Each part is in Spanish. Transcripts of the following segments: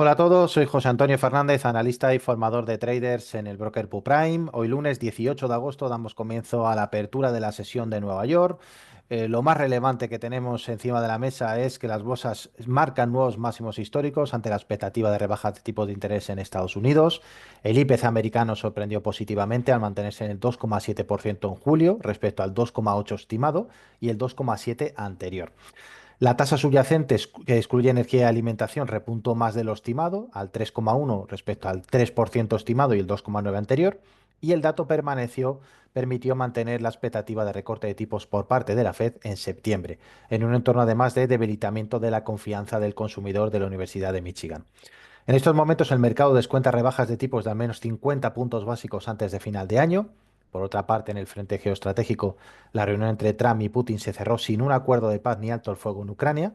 Hola a todos, soy José Antonio Fernández, analista y formador de traders en el broker PuPrime. Hoy lunes 18 de agosto damos comienzo a la apertura de la sesión de Nueva York. Lo más relevante que tenemos encima de la mesa es que las bolsas marcan nuevos máximos históricos ante la expectativa de rebaja de tipos de interés en Estados Unidos. El IPC americano sorprendió positivamente al mantenerse en el 2,7% en julio respecto al 2,8% estimado y el 2,7% anterior. La tasa subyacente, que excluye energía y alimentación, repuntó más de lo estimado, al 3,1 respecto al 3% estimado y el 2,9 anterior, y el dato permitió mantener la expectativa de recorte de tipos por parte de la Fed en septiembre, en un entorno además de debilitamiento de la confianza del consumidor de la Universidad de Michigan. En estos momentos el mercado descuenta rebajas de tipos de al menos 50 puntos básicos antes de final de año. Por otra parte, en el frente geoestratégico, la reunión entre Trump y Putin se cerró sin un acuerdo de paz ni alto el fuego en Ucrania.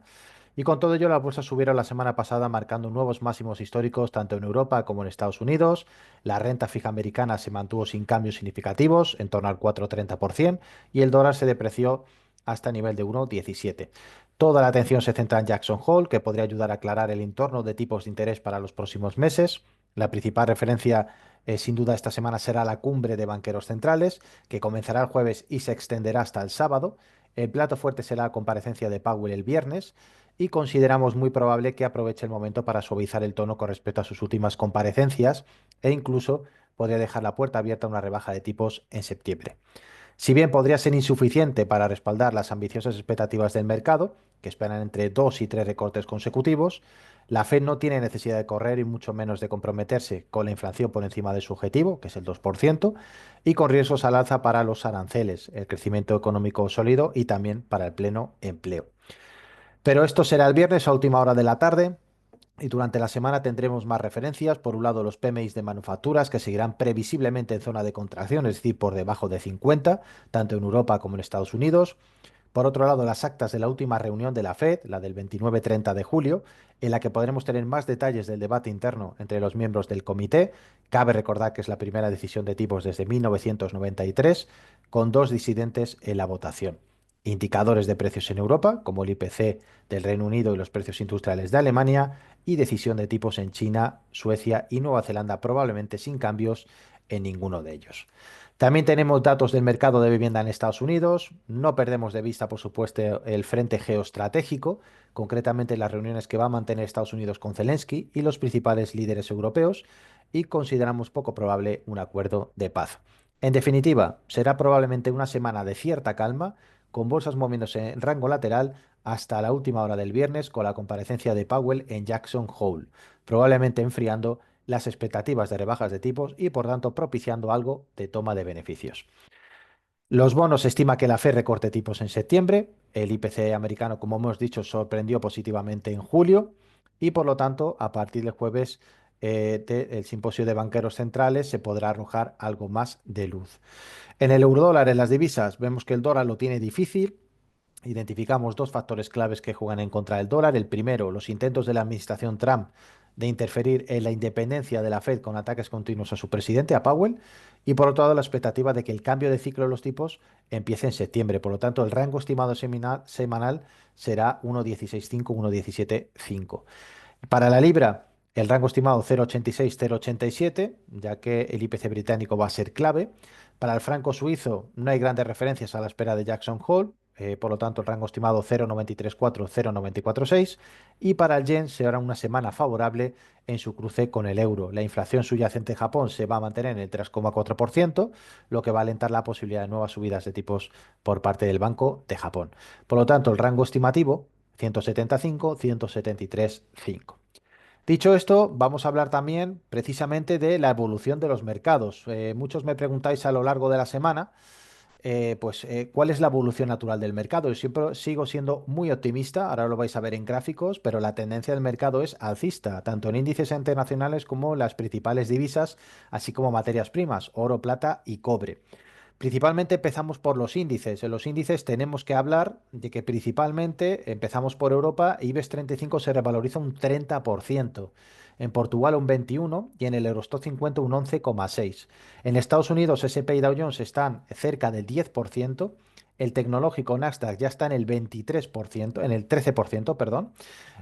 Y con todo ello, las bolsas subieron la semana pasada marcando nuevos máximos históricos tanto en Europa como en Estados Unidos. La renta fija americana se mantuvo sin cambios significativos, en torno al 4,30%, y el dólar se depreció hasta nivel de 1,17. Toda la atención se centra en Jackson Hole, que podría ayudar a aclarar el entorno de tipos de interés para los próximos meses. La principal referencia, sin duda, esta semana será la cumbre de banqueros centrales, que comenzará el jueves y se extenderá hasta el sábado. El plato fuerte será la comparecencia de Powell el viernes y consideramos muy probable que aproveche el momento para suavizar el tono con respecto a sus últimas comparecencias e incluso podría dejar la puerta abierta a una rebaja de tipos en septiembre. Si bien podría ser insuficiente para respaldar las ambiciosas expectativas del mercado, que esperan entre 2 y 3 recortes consecutivos, la Fed no tiene necesidad de correr y mucho menos de comprometerse con la inflación por encima de su objetivo, que es el 2%, y con riesgos al alza para los aranceles, el crecimiento económico sólido y también para el pleno empleo. Pero esto será el viernes a última hora de la tarde. Y durante la semana tendremos más referencias. Por un lado, los PMIs de manufacturas, que seguirán previsiblemente en zona de contracción, es decir, por debajo de 50, tanto en Europa como en Estados Unidos. Por otro lado, las actas de la última reunión de la Fed, la del 29-30 de julio, en la que podremos tener más detalles del debate interno entre los miembros del comité. Cabe recordar que es la primera decisión de tipos desde 1993, con dos disidentes en la votación. Indicadores de precios en Europa, como el IPC del Reino Unido y los precios industriales de Alemania, y decisión de tipos en China, Suecia y Nueva Zelanda, probablemente sin cambios en ninguno de ellos. También tenemos datos del mercado de vivienda en Estados Unidos. No perdemos de vista, por supuesto, el frente geoestratégico, concretamente las reuniones que va a mantener Estados Unidos con Zelensky y los principales líderes europeos, y consideramos poco probable un acuerdo de paz. En definitiva, será probablemente una semana de cierta calma, con bolsas moviéndose en rango lateral hasta la última hora del viernes con la comparecencia de Powell en Jackson Hole, probablemente enfriando las expectativas de rebajas de tipos y por tanto propiciando algo de toma de beneficios. Los bonos estima que la Fed recorte tipos en septiembre. El IPC americano, como hemos dicho, sorprendió positivamente en julio y por lo tanto, a partir del jueves del simposio de banqueros centrales se podrá arrojar algo más de luz. En el eurodólar, en las divisas, vemos que el dólar lo tiene difícil. Identificamos dos factores claves que juegan en contra del dólar. El primero, los intentos de la administración Trump de interferir en la independencia de la Fed con ataques continuos a su presidente, a Powell, y por otro lado la expectativa de que el cambio de ciclo de los tipos empiece en septiembre. Por lo tanto, el rango estimado semanal será 1,165, 1,175. Para la libra, el rango estimado 0,86-0,87, ya que el IPC británico va a ser clave. Para el franco suizo no hay grandes referencias a la espera de Jackson Hole, por lo tanto el rango estimado 0,934-0,946. Y para el yen será una semana favorable en su cruce con el euro. La inflación subyacente en Japón se va a mantener en el 3,4%, lo que va a alentar la posibilidad de nuevas subidas de tipos por parte del Banco de Japón. Por lo tanto, el rango estimativo 175, 173,5. Dicho esto, vamos a hablar también precisamente de la evolución de los mercados. Muchos me preguntáis a lo largo de la semana, cuál es la evolución natural del mercado. Yo siempre sigo siendo muy optimista, ahora lo vais a ver en gráficos, pero la tendencia del mercado es alcista, tanto en índices internacionales como en las principales divisas, así como materias primas, oro, plata y cobre. Principalmente empezamos por los índices. En los índices tenemos que hablar de que principalmente empezamos por Europa, IBEX 35 se revaloriza un 30%, en Portugal un 21% y en el Eurostoxx 50 un 11,6%. En Estados Unidos S&P y Dow Jones están cerca del 10%, el tecnológico Nasdaq ya está en el 23%, en el 13%, perdón.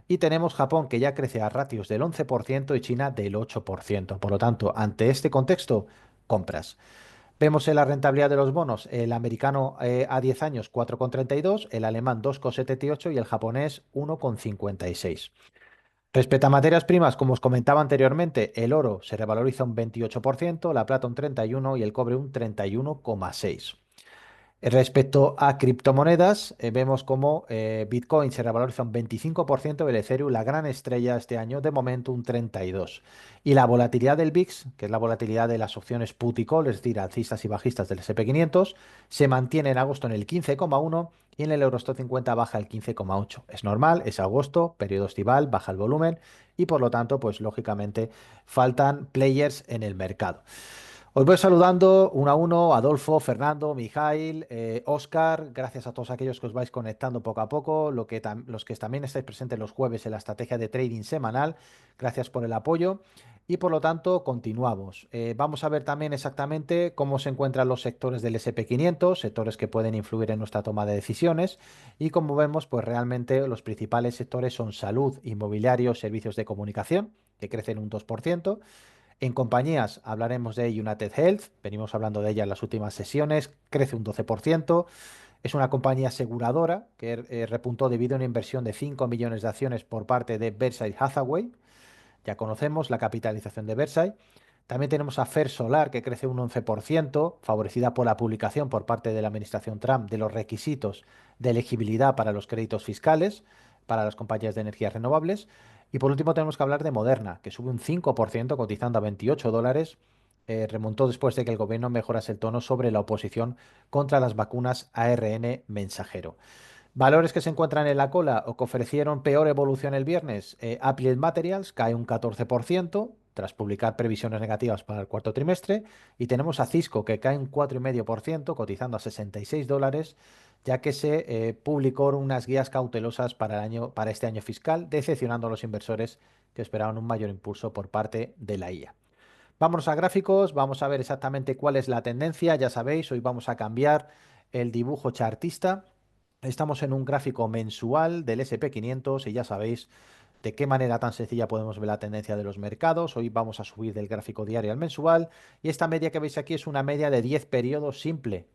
Y tenemos Japón que ya crece a ratios del 11% y China del 8%. Por lo tanto, ante este contexto, compras. Vemos en la rentabilidad de los bonos, el americano a 10 años 4,32, el alemán 2,78 y el japonés 1,56. Respecto a materias primas, como os comentaba anteriormente, el oro se revaloriza un 28%, la plata un 31% y el cobre un 31,6%. Respecto a criptomonedas, vemos como Bitcoin se revaloriza un 25%, el Ethereum, la gran estrella este año, de momento un 32%. Y la volatilidad del VIX, que es la volatilidad de las opciones put y call, es decir, alcistas y bajistas del S&P 500, se mantiene en agosto en el 15,1 y en el Eurostoxx 50 baja el 15,8. Es normal, es agosto, periodo estival, baja el volumen y por lo tanto, pues lógicamente faltan players en el mercado. Os voy saludando uno a uno, Adolfo, Fernando, Mijail, Óscar, gracias a todos aquellos que os vais conectando poco a poco, los que también estáis presentes los jueves en la estrategia de trading semanal, gracias por el apoyo y por lo tanto continuamos. Vamos a ver también exactamente cómo se encuentran los sectores del SP 500, sectores que pueden influir en nuestra toma de decisiones y como vemos, pues realmente los principales sectores son salud, inmobiliario, servicios de comunicación, que crecen un 2%. En compañías hablaremos de United Health, venimos hablando de ella en las últimas sesiones, crece un 12%. Es una compañía aseguradora que repuntó debido a una inversión de 5 millones de acciones por parte de Berkshire Hathaway. Ya conocemos la capitalización de Berkshire. También tenemos a Fer Solar, que crece un 11%, favorecida por la publicación por parte de la administración Trump de los requisitos de elegibilidad para los créditos fiscales para las compañías de energías renovables. Y por último tenemos que hablar de Moderna, que sube un 5%, cotizando a $28. Remontó después de que el gobierno mejorase el tono sobre la oposición contra las vacunas ARN mensajero. Valores que se encuentran en la cola o que ofrecieron peor evolución el viernes. Applied Materials cae un 14% tras publicar previsiones negativas para el cuarto trimestre. Y tenemos a Cisco que cae un 4,5%, cotizando a $66, ya que se publicó unas guías cautelosas para este año fiscal, decepcionando a los inversores que esperaban un mayor impulso por parte de la IA. Vámonos a gráficos, vamos a ver exactamente cuál es la tendencia. Ya sabéis, hoy vamos a cambiar el dibujo chartista. Estamos en un gráfico mensual del SP 500 y ya sabéis de qué manera tan sencilla podemos ver la tendencia de los mercados. Hoy vamos a subir del gráfico diario al mensual y esta media que veis aquí es una media de 10 periodos simple.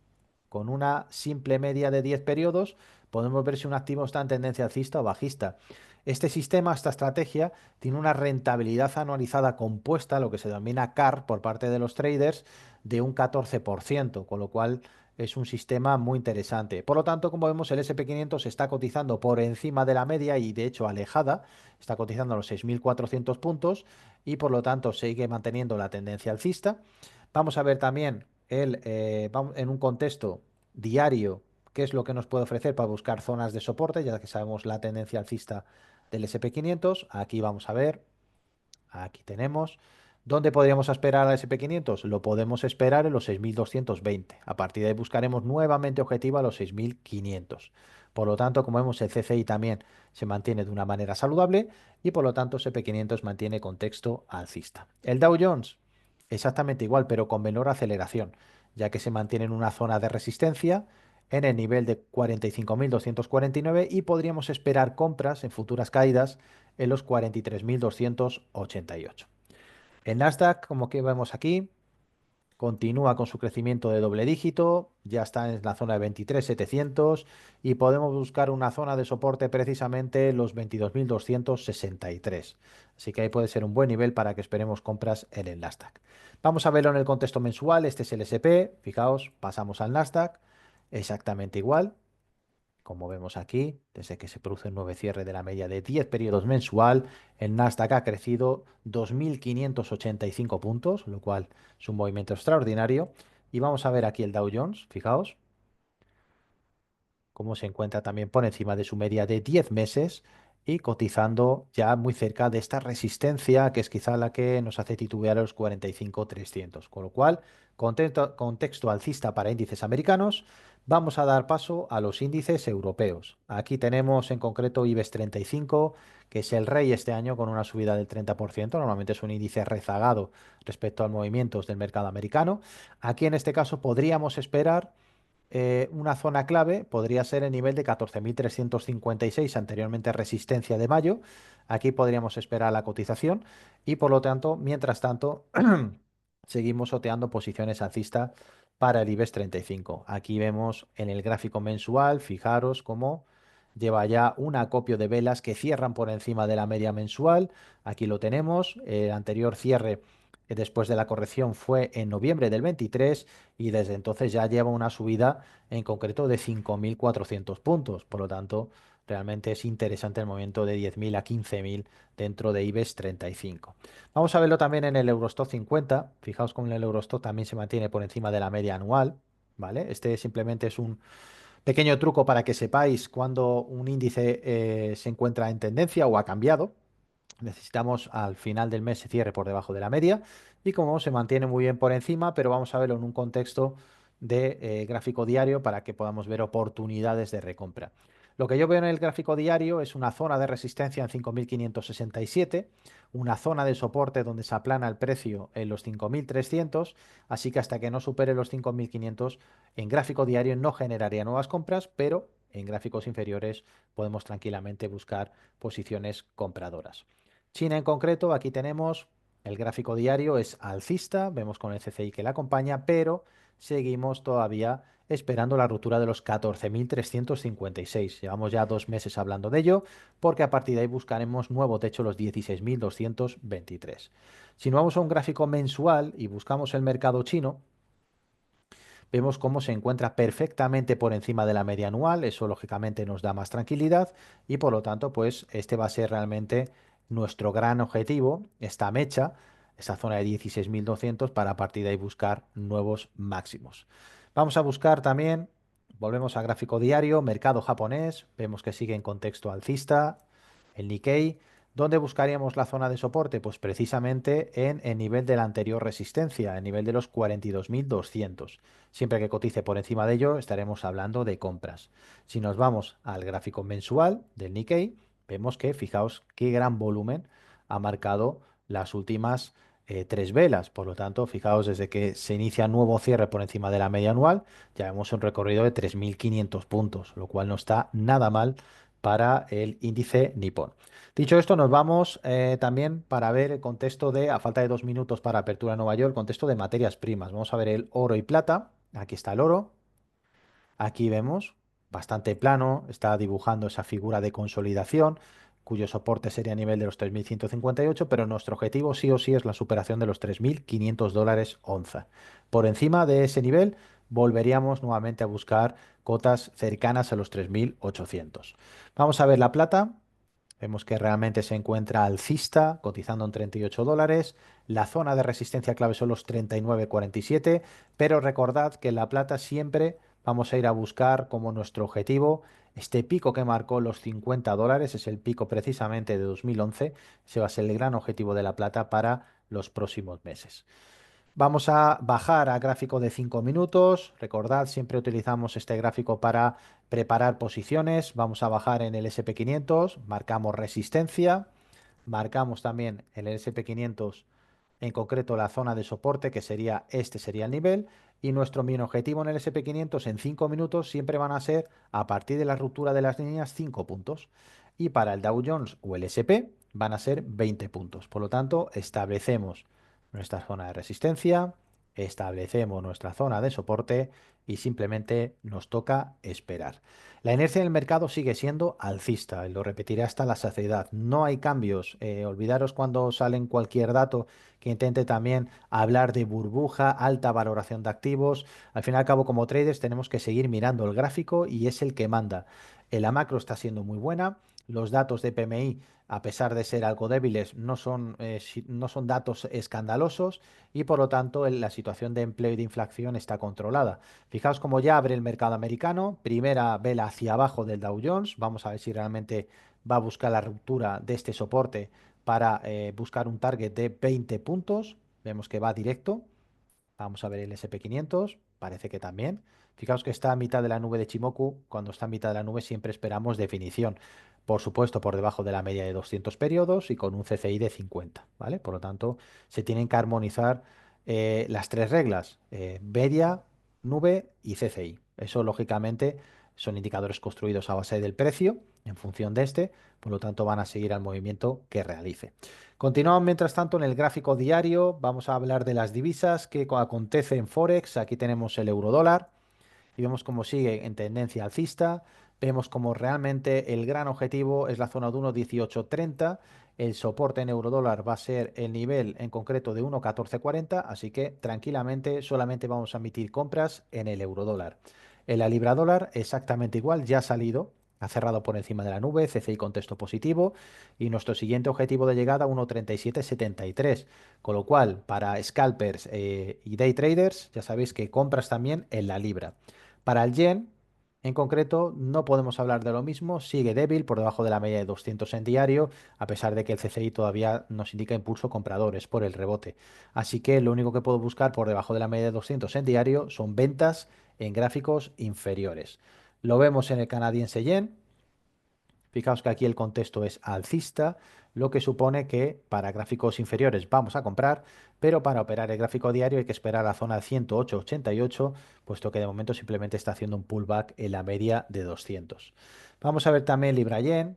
Con una simple media de 10 periodos podemos ver si un activo está en tendencia alcista o bajista. Este sistema, esta estrategia, tiene una rentabilidad anualizada compuesta, lo que se denomina CAR por parte de los traders, de un 14%, con lo cual es un sistema muy interesante. Por lo tanto, como vemos, el SP 500 está cotizando por encima de la media y de hecho alejada, está cotizando a los 6.400 puntos y por lo tanto sigue manteniendo la tendencia alcista. Vamos a ver también en un contexto diario qué es lo que nos puede ofrecer para buscar zonas de soporte, ya que sabemos la tendencia alcista del SP 500. Aquí vamos a ver. Aquí tenemos. ¿Dónde podríamos esperar al SP 500? Lo podemos esperar en los 6.220. A partir de ahí buscaremos nuevamente objetivo a los 6.500. Por lo tanto, como vemos, el CCI también se mantiene de una manera saludable y por lo tanto SP 500 mantiene contexto alcista. El Dow Jones, exactamente igual, pero con menor aceleración, ya que se mantiene en una zona de resistencia en el nivel de 45.249 y podríamos esperar compras en futuras caídas en los 43.288. El Nasdaq, como que vemos aquí, continúa con su crecimiento de doble dígito, ya está en la zona de 23.700 y podemos buscar una zona de soporte precisamente los 22.263. Así que ahí puede ser un buen nivel para que esperemos compras en el Nasdaq. Vamos a verlo en el contexto mensual, este es el SP, fijaos, pasamos al Nasdaq, exactamente igual. Como vemos aquí, desde que se produce un nuevo cierre de la media de 10 periodos mensual, el Nasdaq ha crecido 2.585 puntos, lo cual es un movimiento extraordinario. Y vamos a ver aquí el Dow Jones, fijaos cómo se encuentra también por encima de su media de 10 meses y cotizando ya muy cerca de esta resistencia que es quizá la que nos hace titubear a los 45.300. Con lo cual, contexto alcista para índices americanos. Vamos a dar paso a los índices europeos. Aquí tenemos en concreto IBEX 35, que es el rey este año con una subida del 30%. Normalmente es un índice rezagado respecto a los movimientos del mercado americano. Aquí en este caso podríamos esperar una zona clave podría ser el nivel de 14.356, anteriormente resistencia de mayo. Aquí podríamos esperar la cotización y por lo tanto, mientras tanto, seguimos oteando posiciones alcistas para el IBEX 35. Aquí vemos en el gráfico mensual, fijaros cómo lleva ya un acopio de velas que cierran por encima de la media mensual. Aquí lo tenemos. El anterior cierre después de la corrección fue en noviembre del 23 y desde entonces ya lleva una subida en concreto de 5.400 puntos. Por lo tanto, realmente es interesante el movimiento de 10.000 a 15.000 dentro de IBEX 35. Vamos a verlo también en el Eurostoxx 50. Fijaos cómo el Eurostoxx también se mantiene por encima de la media anual. ¿Vale? Este simplemente es un pequeño truco para que sepáis cuando un índice se encuentra en tendencia o ha cambiado. Necesitamos al final del mes se cierre por debajo de la media y como se mantiene muy bien por encima, pero vamos a verlo en un contexto de gráfico diario para que podamos ver oportunidades de recompra. Lo que yo veo en el gráfico diario es una zona de resistencia en 5.567, una zona de soporte donde se aplana el precio en los 5.300, así que hasta que no supere los 5.500 en gráfico diario no generaría nuevas compras, pero en gráficos inferiores podemos tranquilamente buscar posiciones compradoras. China en concreto, aquí tenemos el gráfico diario, es alcista, vemos con el CCI que la acompaña, pero seguimos todavía esperando la ruptura de los 14.356. Llevamos ya 2 meses hablando de ello, porque a partir de ahí buscaremos nuevo techo los 16.223. Si nos vamos a un gráfico mensual y buscamos el mercado chino, vemos cómo se encuentra perfectamente por encima de la media anual, eso lógicamente nos da más tranquilidad y por lo tanto, pues este va a ser realmente nuestro gran objetivo, esta mecha, esta zona de 16.200 para a partir de ahí buscar nuevos máximos. Vamos a buscar también, volvemos a gráfico diario, mercado japonés, vemos que sigue en contexto alcista, el Nikkei. ¿Dónde buscaríamos la zona de soporte? Pues precisamente en el nivel de la anterior resistencia, el nivel de los 42.200. Siempre que cotice por encima de ello, estaremos hablando de compras. Si nos vamos al gráfico mensual del Nikkei, vemos que, fijaos qué gran volumen ha marcado las últimas 3 velas. Por lo tanto, fijaos, desde que se inicia nuevo cierre por encima de la media anual, ya vemos un recorrido de 3.500 puntos, lo cual no está nada mal para el índice nipón. Dicho esto, nos vamos también para ver el contexto de, a falta de 2 minutos para apertura en Nueva York, contexto de materias primas. Vamos a ver el oro y plata. Aquí está el oro. Aquí vemos bastante plano, está dibujando esa figura de consolidación, cuyo soporte sería a nivel de los 3.158, pero nuestro objetivo sí o sí es la superación de los 3.500 dólares onza. Por encima de ese nivel, volveríamos nuevamente a buscar cotas cercanas a los 3.800. Vamos a ver la plata. Vemos que realmente se encuentra alcista, cotizando en 38 dólares. La zona de resistencia clave son los 39,47, pero recordad que en la plata siempre vamos a ir a buscar como nuestro objetivo este pico que marcó los 50 dólares, es el pico precisamente de 2011. Ese va a ser el gran objetivo de la plata para los próximos meses. Vamos a bajar a gráfico de 5 minutos. Recordad, siempre utilizamos este gráfico para preparar posiciones. Vamos a bajar en el SP500, marcamos resistencia, marcamos también en el SP500 en concreto la zona de soporte, que sería este sería el nivel, y nuestro mini objetivo en el SP500 en 5 minutos siempre van a ser, a partir de la ruptura de las líneas, 5 puntos. Y para el Dow Jones o el SP van a ser 20 puntos. Por lo tanto, establecemos nuestra zona de resistencia, establecemos nuestra zona de soporte y simplemente nos toca esperar. La inercia del mercado sigue siendo alcista, y lo repetiré hasta la saciedad. No hay cambios. Olvidaros cuando salen cualquier dato que intente también hablar de burbuja, alta valoración de activos. Al fin y al cabo, como traders, tenemos que seguir mirando el gráfico y es el que manda. La macro está siendo muy buena. Los datos de PMI, a pesar de ser algo débiles, no son datos escandalosos y por lo tanto la situación de empleo y de inflación está controlada. Fijaos cómo ya abre el mercado americano, primera vela hacia abajo del Dow Jones, vamos a ver si realmente va a buscar la ruptura de este soporte para buscar un target de 20 puntos, vemos que va directo. Vamos a ver el SP500, parece que también. Fijaos que está a mitad de la nube de Chimoku. Cuando está a mitad de la nube siempre esperamos definición. Por supuesto, por debajo de la media de 200 periodos y con un CCI de 50, ¿vale? Por lo tanto, se tienen que armonizar las tres reglas, media, nube y CCI. Eso, lógicamente, son indicadores construidos a base del precio, en función de este, por lo tanto, van a seguir al movimiento que realice. Continuamos, mientras tanto, en el gráfico diario. Vamos a hablar de las divisas que acontece en Forex. Aquí tenemos el euro dólar y vemos cómo sigue en tendencia alcista. Vemos como realmente el gran objetivo es la zona de 1,1830. El soporte en eurodólar va a ser el nivel en concreto de 1,1440, así que tranquilamente solamente vamos a emitir compras en el eurodólar. En la libra dólar exactamente igual, ya ha salido, ha cerrado por encima de la nube, CCI con texto positivo y nuestro siguiente objetivo de llegada 1,3773, con lo cual para scalpers y day traders ya sabéis que compras también en la libra. Para el yen, en concreto, no podemos hablar de lo mismo. Sigue débil por debajo de la media de 200 en diario, a pesar de que el CCI todavía nos indica impulso compradores por el rebote. Así que lo único que puedo buscar por debajo de la media de 200 en diario son ventas en gráficos inferiores. Lo vemos en el canadiense yen. Fijaos que aquí el contexto es alcista, lo que supone que para gráficos inferiores vamos a comprar, pero para operar el gráfico diario hay que esperar a la zona de 108,88, puesto que de momento simplemente está haciendo un pullback en la media de 200. Vamos a ver también Libra Yen.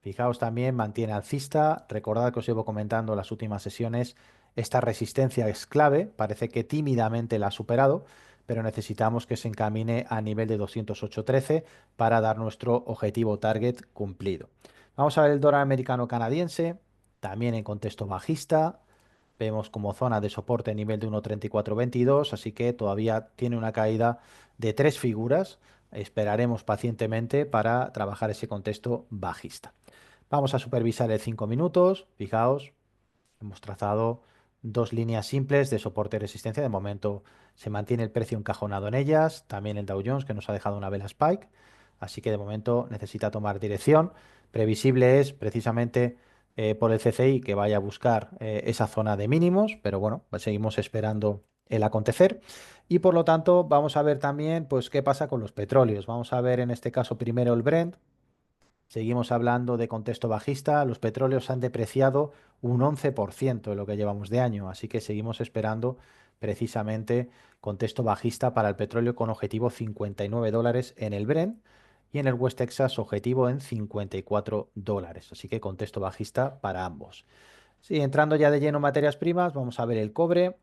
Fijaos también, mantiene alcista. Recordad que os llevo comentando en las últimas sesiones, esta resistencia es clave. Parece que tímidamente la ha superado, pero necesitamos que se encamine a nivel de 208.13 para dar nuestro objetivo target cumplido. Vamos a ver el dólar americano canadiense, también en contexto bajista. Vemos como zona de soporte a nivel de 1,3422, así que todavía tiene una caída de tres figuras. Esperaremos pacientemente para trabajar ese contexto bajista. Vamos a supervisar el 5 minutos. Fijaos, hemos trazado dos líneas simples de soporte y resistencia. De momento se mantiene el precio encajonado en ellas. También el Dow Jones, que nos ha dejado una vela spike. Así que de momento necesita tomar dirección. Previsible es precisamente por el CCI que vaya a buscar esa zona de mínimos. Pero bueno, pues seguimos esperando el acontecer. Y por lo tanto vamos a ver también pues qué pasa con los petróleos. Vamos a ver en este caso primero el Brent. Seguimos hablando de contexto bajista. Los petróleos han depreciado un 11% en lo que llevamos de año, así que seguimos esperando precisamente contexto bajista para el petróleo con objetivo $59 en el Brent y en el West Texas objetivo en $54. Así que contexto bajista para ambos. Sí, entrando ya de lleno en materias primas, vamos a ver el cobre.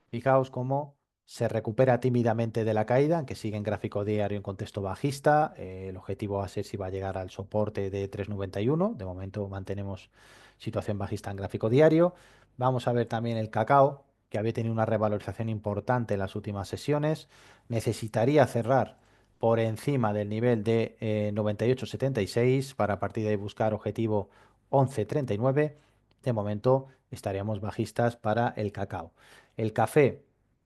Fijaos cómo se recupera tímidamente de la caída, aunque sigue en gráfico diario en contexto bajista. El objetivo va a ser si va a llegar al soporte de 3,91. De momento mantenemos situación bajista en gráfico diario. Vamos a ver también el cacao, que había tenido una revalorización importante en las últimas sesiones. Necesitaría cerrar por encima del nivel de 98,76 para a partir de ahí buscar objetivo 11,39. De momento estaríamos bajistas para el cacao. El café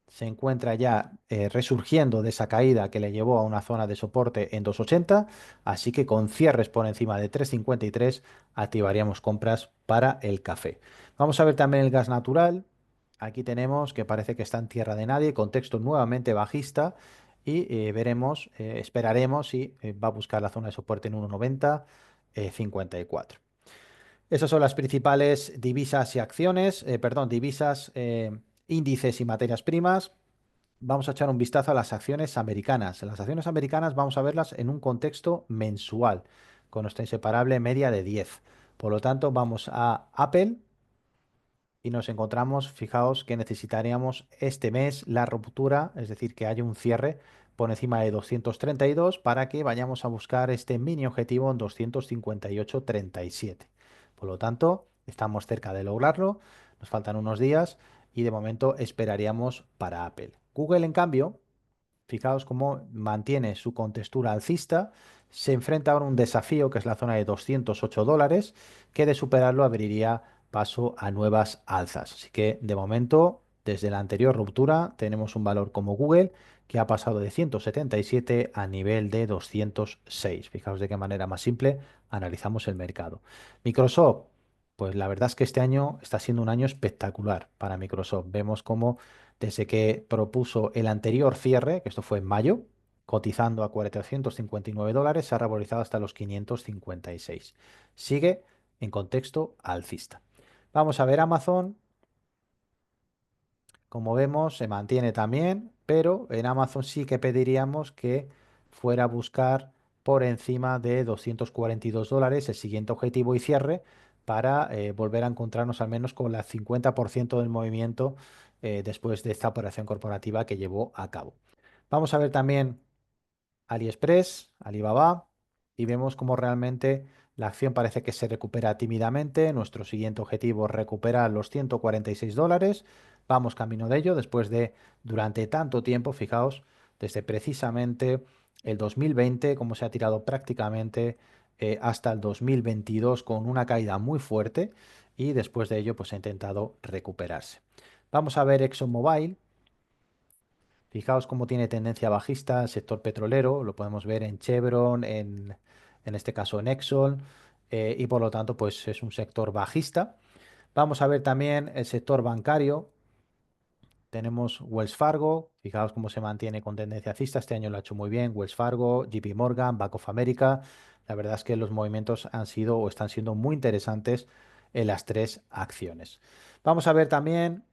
se encuentra ya resurgiendo de esa caída que le llevó a una zona de soporte en 2,80, así que con cierres por encima de 3,53 activaríamos compras para el café. Vamos a ver también el gas natural. Aquí tenemos que parece que está en tierra de nadie, contexto nuevamente bajista y veremos, esperaremos si va a buscar la zona de soporte en 1,90, 54. Esas son las principales divisas y acciones, perdón, divisas, índices y materias primas. Vamos a echar un vistazo a las acciones americanas. Las acciones americanas vamos a verlas en un contexto mensual, con nuestra inseparable media de 10. Por lo tanto, vamos a Apple y nos encontramos, fijaos que necesitaríamos este mes la ruptura, es decir, que haya un cierre por encima de 232 para que vayamos a buscar este mini objetivo en 258,37. Por lo tanto, estamos cerca de lograrlo, nos faltan unos días y de momento esperaríamos para Apple. Google, en cambio, fijaos cómo mantiene su contextura alcista. Se enfrenta ahora a un desafío que es la zona de $208, que de superarlo abriría paso a nuevas alzas. Así que de momento, desde la anterior ruptura, tenemos un valor como Google que ha pasado de 177 a nivel de 206. Fijaos de qué manera más simple analizamos el mercado. Microsoft, pues la verdad es que este año está siendo un año espectacular para Microsoft. Vemos cómo desde que propuso el anterior cierre, que esto fue en mayo, cotizando a $459, se ha revalorizado hasta los 556. Sigue en contexto alcista. Vamos a ver Amazon. Como vemos, se mantiene también. pero en Amazon sí que pediríamos que fuera a buscar por encima de $242 el siguiente objetivo y cierre para volver a encontrarnos al menos con el 50% del movimiento después de esta operación corporativa que llevó a cabo. Vamos a ver también AliExpress, Alibaba, y vemos cómo realmente la acción parece que se recupera tímidamente. Nuestro siguiente objetivo es recuperar los $146. Vamos camino de ello después de durante tanto tiempo, fijaos, desde precisamente el 2020, cómo se ha tirado prácticamente hasta el 2022 con una caída muy fuerte y después de ello pues ha intentado recuperarse. Vamos a ver ExxonMobil. Fijaos cómo tiene tendencia bajista el sector petrolero, lo podemos ver en Chevron, en este caso en Exxon, y por lo tanto, pues es un sector bajista. Vamos a ver también el sector bancario. Tenemos Wells Fargo, fijaos cómo se mantiene con tendencia alcista, este año lo ha hecho muy bien, Wells Fargo, JP Morgan, Bank of America. La verdad es que los movimientos han sido o están siendo muy interesantes en las tres acciones. Vamos a ver también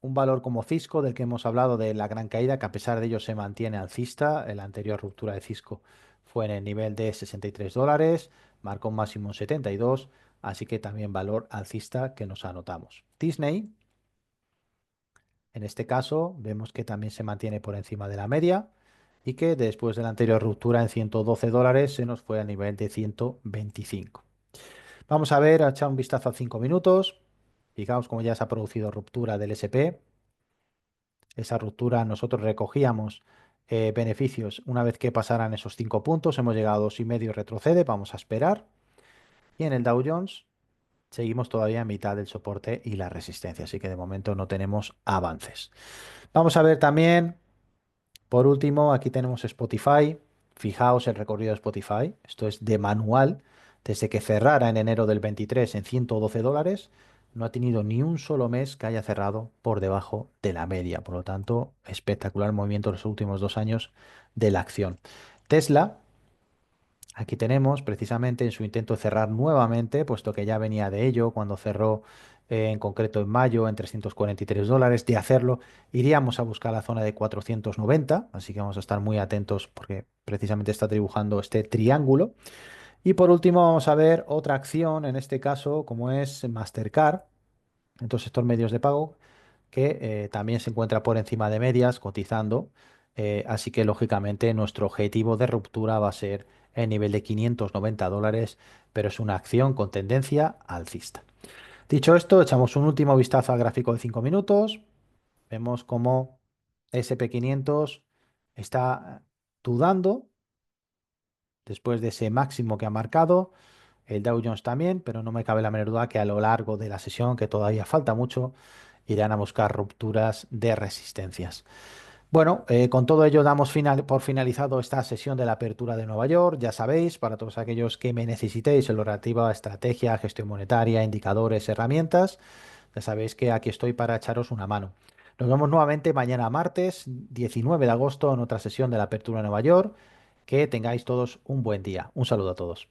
un valor como Cisco, del que hemos hablado de la gran caída, que a pesar de ello se mantiene alcista. En la anterior ruptura de Cisco fue en el nivel de $63, marcó un máximo en 72, así que también valor alcista que nos anotamos. Disney, en este caso, vemos que también se mantiene por encima de la media y que después de la anterior ruptura en $112 se nos fue a nivel de 125. Vamos a ver, a echar un vistazo a 5 minutos. Fijaos cómo ya se ha producido ruptura del SP. Esa ruptura nosotros recogíamos beneficios una vez que pasaran esos 5 puntos. Hemos llegado a 2,5 y retrocede. Vamos a esperar. Y en el Dow Jones seguimos todavía en mitad del soporte y la resistencia. Así que de momento no tenemos avances. Vamos a ver también, por último, aquí tenemos Spotify. Fijaos el recorrido de Spotify. Esto es de manual. Desde que cerrara en enero del 23 en $112, no ha tenido ni un solo mes que haya cerrado por debajo de la media. Por lo tanto, espectacular movimiento en los últimos 2 años de la acción. Tesla, aquí tenemos precisamente en su intento de cerrar nuevamente, puesto que ya venía de ello cuando cerró en concreto en mayo en $343, de hacerlo, iríamos a buscar la zona de 490, así que vamos a estar muy atentos porque precisamente está dibujando este triángulo. Y por último vamos a ver otra acción, en este caso como es Mastercard, entonces estos medios de pago que también se encuentra por encima de medias, cotizando. Así que lógicamente nuestro objetivo de ruptura va a ser el nivel de $590, pero es una acción con tendencia alcista. Dicho esto, echamos un último vistazo al gráfico de 5 minutos. Vemos cómo SP500 está dudando después de ese máximo que ha marcado. El Dow Jones también, pero no me cabe la menor duda que a lo largo de la sesión, que todavía falta mucho, irán a buscar rupturas de resistencias. Bueno, con todo ello damos por finalizado esta sesión de la apertura de Nueva York. Ya sabéis, para todos aquellos que me necesitéis en lo relativo a estrategia, gestión monetaria, indicadores, herramientas, ya sabéis que aquí estoy para echaros una mano. Nos vemos nuevamente mañana martes 19 de agosto en otra sesión de la apertura de Nueva York. Que tengáis todos un buen día. Un saludo a todos.